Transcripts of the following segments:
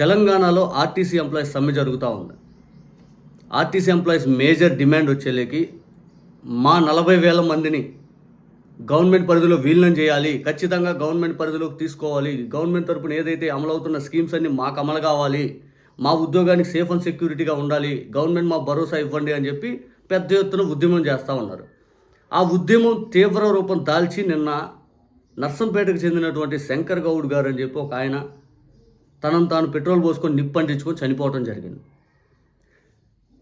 తెలంగాణలో RTC employees సమ్మె జరుగుతూ ఉంది. ఆర్టీసీ ఎంప్లాయీస్ మేజర్ డిమాండ్ వచ్చేలేకి మా 40,000 మందిని గవర్నమెంట్ పరిధిలో విలీనం చేయాలి, ఖచ్చితంగా గవర్నమెంట్ పరిధిలోకి తీసుకోవాలి, గవర్నమెంట్ తరపున ఏదైతే అమలవుతున్న స్కీమ్స్ అన్నీ మాకు అమలు కావాలి, మా ఉద్యోగానికి సేఫ్ అండ్ సెక్యూరిటీగా ఉండాలి, గవర్నమెంట్ మా భరోసా ఇవ్వండి అని చెప్పి పెద్ద ఎత్తున ఉద్యమం చేస్తూ ఉన్నారు. ఆ ఉద్యమం తీవ్ర రూపం దాల్చి నిన్న నర్సంపేటకు చెందినటువంటి శంకర్ గౌడ్ గారు అని చెప్పి ఒక ఆయన తనను తాను పెట్రోల్ పోసుకొని నిప్పంటించుకొని చనిపోవడం జరిగింది.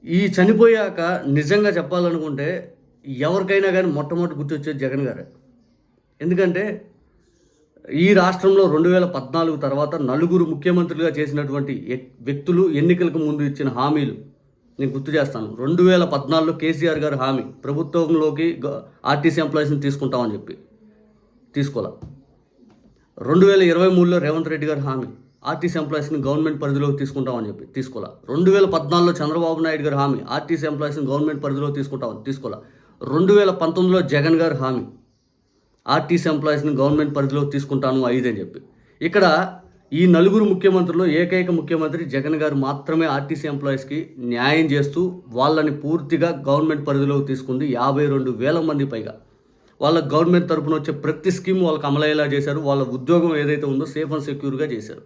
ఈ చనిపోయాక నిజంగా చెప్పాలనుకుంటే ఎవరికైనా కానీ మొట్టమొదటి గుర్తొచ్చేది జగన్ గారే. ఎందుకంటే ఈ రాష్ట్రంలో 2014 తర్వాత 4 ముఖ్యమంత్రులుగా చేసినటువంటి వ్యక్తులు ఎన్నికలకు ముందు ఇచ్చిన హామీలు నేను గుర్తు చేస్తాను. 2014లో కేసీఆర్ గారు హామీ ప్రభుత్వంలోకి ఆర్టీసీ ఎంప్లాయీస్ని తీసుకుంటామని చెప్పి తీసుకోలే. 2023లో రేవంత్ రెడ్డి గారు హామీ ఆర్టీసీ ఎంప్లాయీస్ని గవర్నమెంట్ పరిధిలోకి తీసుకుంటామని చెప్పి తీసుకోలే. 2014లో చంద్రబాబు నాయుడు గారు హామీ ఆర్టీసీ ఎంప్లాయీస్ని గవర్నమెంట్ పరిధిలోకి తీసుకుంటామని తీసుకోలే. 2019లో జగన్ గారు హామీ ఆర్టీసీ ఎంప్లాయీస్ని గవర్నమెంట్ పరిధిలోకి తీసుకుంటాను 5 అని చెప్పి. ఇక్కడ ఈ 4 ముఖ్యమంత్రులు ఏకైక ముఖ్యమంత్రి జగన్ గారు మాత్రమే ఆర్టీసీ ఎంప్లాయీస్కి న్యాయం చేస్తూ వాళ్ళని పూర్తిగా గవర్నమెంట్ పరిధిలోకి తీసుకుంది. 52,000 మంది పైగా వాళ్ళ గవర్నమెంట్ తరపున వచ్చే ప్రతి స్కీమ్ వాళ్ళకి అమలయ్యేలా చేశారు. వాళ్ళ ఉద్యోగం ఏదైతే ఉందో సేఫ్ అండ్ సెక్యూర్గా చేశారు.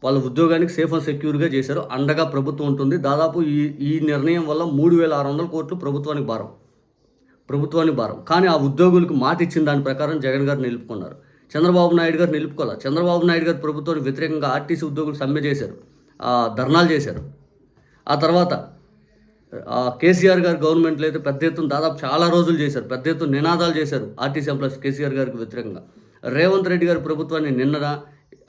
వాళ్ళ ఉద్యోగానికి సేఫ్ అండ్ సెక్యూర్గా చేశారు. అండగా ప్రభుత్వం ఉంటుంది. దాదాపు ఈ నిర్ణయం వల్ల 3,600 కోట్లు ప్రభుత్వానికి భారం. కానీ ఆ ఉద్యోగులకు మాట ఇచ్చిన దాని ప్రకారం జగన్ గారు నిలుపుకున్నారు. చంద్రబాబు నాయుడు గారు నిలుపుకోవాలి. చంద్రబాబు నాయుడు గారు ప్రభుత్వానికి వ్యతిరేకంగా ఆర్టీసీ ఉద్యోగులు సమ్మె చేశారు, ధర్నాలు చేశారు. ఆ తర్వాత కేసీఆర్ గారు గవర్నమెంట్లో అయితే పెద్ద ఎత్తున దాదాపు చాలా రోజులు చేశారు, పెద్ద ఎత్తున నినాదాలు చేశారు ఆర్టీసీ ఎంప్లాయీస్ కేసీఆర్ గారికి వ్యతిరేకంగా. రేవంత్ రెడ్డి గారి ప్రభుత్వాన్ని నిన్న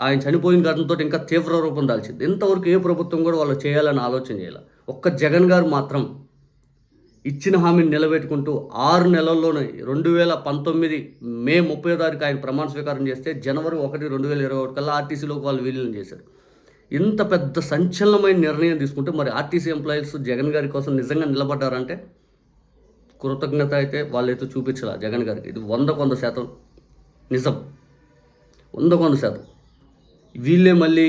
ఆయన చనిపోయిన ఘటనతో ఇంకా తీవ్ర రూపం దాల్చింది. ఇంతవరకు ఏ ప్రభుత్వం కూడా వాళ్ళు చేయాలని ఆలోచన చేయాలి. ఒక్క జగన్ గారు మాత్రం ఇచ్చిన హామీని నిలబెట్టుకుంటూ 6 నెలల్లోనే 2019 మే 30వ తారీఖు ఆయన ప్రమాణ స్వీకారం చేస్తే జనవరి 1, 2021 కల్లా ఆర్టీసీలోకి వాళ్ళు విలీనం చేశారు. ఇంత పెద్ద సంచలనమైన నిర్ణయం తీసుకుంటే మరి ఆర్టీసీ ఎంప్లాయీస్ జగన్ గారి కోసం నిజంగా నిలబడ్డారంటే కృతజ్ఞత అయితే వాళ్ళైతే చూపించాల జగన్ గారికి. ఇది 100% నిజం, 100%. వీళ్ళే మళ్ళీ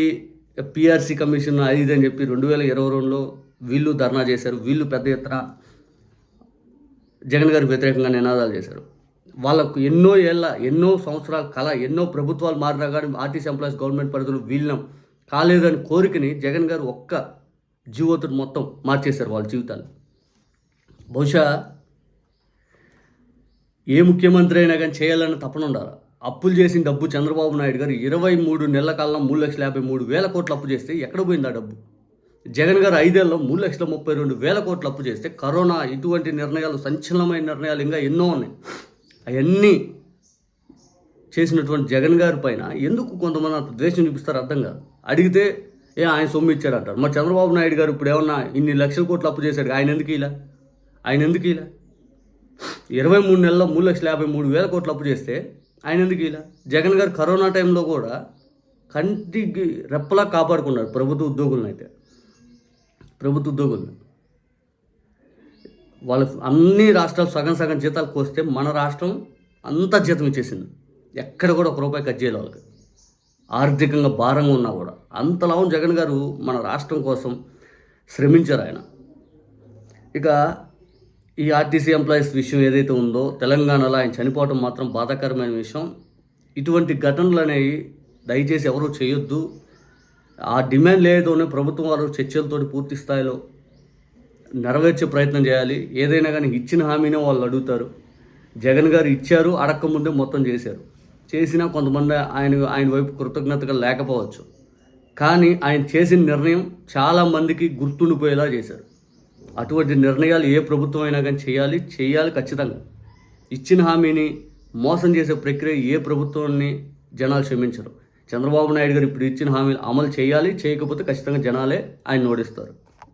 పిఆర్సీ కమిషన్ 5 అని చెప్పి 2022లో వీళ్ళు ధర్నా చేశారు. వీళ్ళు పెద్ద ఎత్తున జగన్ గారికి వ్యతిరేకంగా నినాదాలు చేశారు. వాళ్ళకు ఎన్నో సంవత్సరాల కళ, ఎన్నో ప్రభుత్వాలు మారినా కానీ ఆర్టీసీ ఎంప్లాయీస్ గవర్నమెంట్ పరిధిలో వీళ్ళం కాలేదని కోరికని జగన్ గారు ఒక్క జీవోతుడు మొత్తం మార్చేశారు వాళ్ళ జీవితాలు. బహుశా ఏ ముఖ్యమంత్రి అయినా కానీ చేయాలని తపన ఉండాలి. అప్పులు చేసిన డబ్బు చంద్రబాబు నాయుడు గారు 23 నెలల కాలంలో 3,53,000 కోట్లు అప్పు చేస్తే ఎక్కడ పోయింది ఆ డబ్బు? జగన్ గారు 5 ఏళ్ళలో 3,32,000 కోట్లు అప్పు చేస్తే కరోనా ఇటువంటి నిర్ణయాలు, సంచలనమైన నిర్ణయాలు ఇంకా ఎన్నో ఉన్నాయి. అవన్నీ చేసినటువంటి జగన్ గారి పైన ఎందుకు కొంతమంది అంత ద్వేషం చూపిస్తారు అర్థం కాదు. అడిగితే ఆయన సొమ్ము ఇచ్చారంటారు. మరి చంద్రబాబు నాయుడు గారు ఇప్పుడు ఏమన్నా ఇన్ని లక్షల కోట్లు అప్పు చేశాడు, ఆయన ఎందుకు ఇలా 23 నెలల్లో 3,53,000 కోట్లు అప్పు చేస్తే ఆయన ఎందుకు ఇలా? జగన్ గారు కరోనా టైంలో కూడా కంటికి రెప్పలా కాపాడుకున్నాడు ప్రభుత్వ ఉద్యోగులను. వాళ్ళకు అన్ని రాష్ట్రాలు సగం జీతాలు కోస్తే మన రాష్ట్రం అంతా జీతం ఇచ్చేసింది. ఎక్కడ కూడా 1 రూపాయి కట్ చేయాలి వాళ్ళకి. ఆర్థికంగా భారంగా ఉన్నా కూడా అంతలా జగన్ గారు మన రాష్ట్రం కోసం శ్రమించారు ఆయన. ఇక ఈ ఆర్టీసీ ఎంప్లాయీస్ విషయం ఏదైతే ఉందో తెలంగాణలో ఆయన చనిపోవటం మాత్రం బాధాకరమైన విషయం. ఇటువంటి ఘటనలు అనేవి దయచేసి ఎవరూ చేయొద్దు. ఆ డిమాండ్ లేదోనే ప్రభుత్వం వారు చర్చలతో పూర్తి స్థాయిలో నెరవేర్చే ప్రయత్నం చేయాలి. ఏదైనా కానీ ఇచ్చిన హామీనే వాళ్ళు అడుగుతారు. జగన్ గారు ఇచ్చారు, అడక్కముందే మొత్తం చేసినా కొంతమంది ఆయన వైపు కృతజ్ఞతగా లేకపోవచ్చు. కానీ ఆయన చేసిన నిర్ణయం చాలామందికి గుర్తుండిపోయేలా చేశారు. అటువంటి నిర్ణయాలు ఏ ప్రభుత్వం అయినా కానీ చేయాలి ఖచ్చితంగా. ఇచ్చిన హామీని మోసం చేసే ప్రక్రియ ఏ ప్రభుత్వాన్ని జనాలు క్షమించరు. చంద్రబాబు నాయుడు గారు ఇప్పుడు ఇచ్చిన హామీలు అమలు చేయకపోతే ఖచ్చితంగా జనాలే ఆయన ఓడిస్తారు.